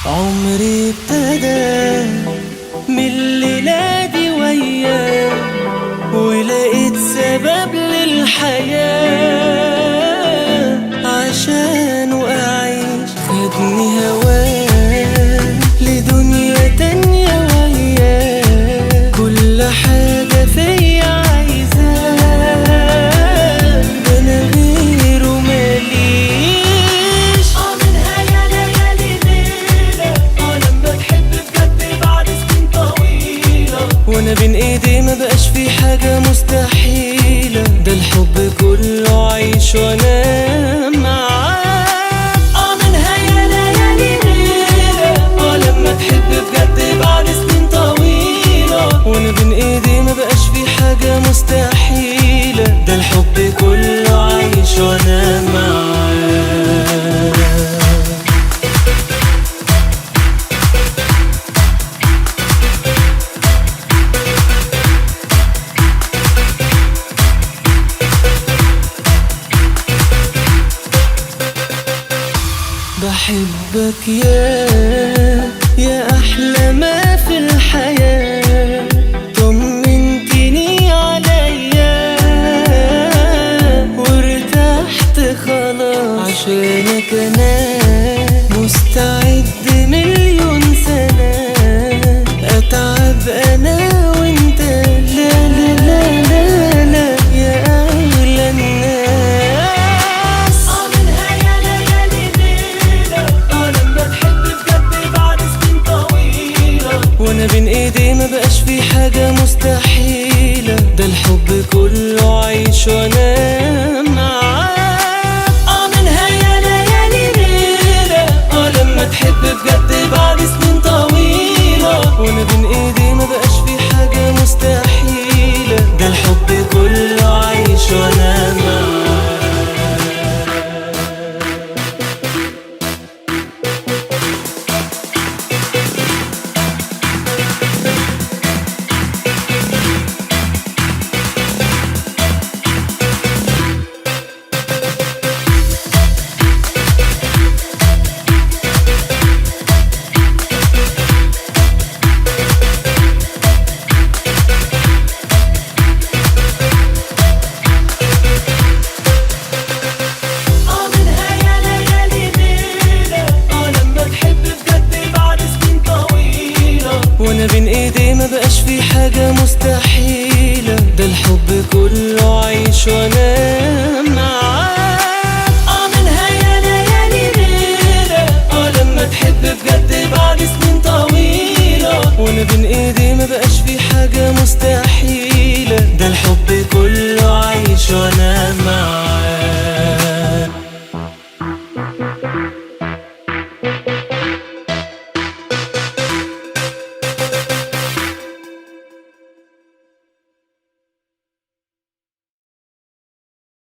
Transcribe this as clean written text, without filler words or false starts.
عمري ابتدى من الليلة دي وياه، ولقيت سبب للحياة عشان أعيش. خدني هواه لدنيا تانية وياه، كل حاجة فيا عايزاه، ده أنا غيره ماليش. منها يا ليالي ليلة لما تحب بجد بعد سنين طويلة، وأنا بين إيدي مبقاش في حاجة مستحيلة، ده الحب كله عيش وأنا معاك. منها يا ليالي ليلة لما تحب بجد بعد سنين طويلة، وأنا بين إيدي مبقاش في حاجة مستحيلة، ده الحب كله عيش وأنا معاك. بحبك يا أحلى ما في الحياة، طمنتني عليا وارتحت خلاص، عشانك أنا مستعد مليون سنة أتعب أنا وانت. لا لا لا لا لا يا أغلى الناس. منها يا ليالي ليلة لما تحب بجد بعد سنين طويلة، وانا بين ايدي مبقاش في حاجة مستحيلة، ده الحب كله عيش وانا معاك. منها يا ليالي ليلة لما تحب بجد بعد سنين طويلة، وانا بين ايدي مبقاش في حاجة مستحيلة، ده الحب كله عيش وانا معاك. وانا بين ايدي مبقاش في حاجة مستحيلة، ده الحب كله عيش وانا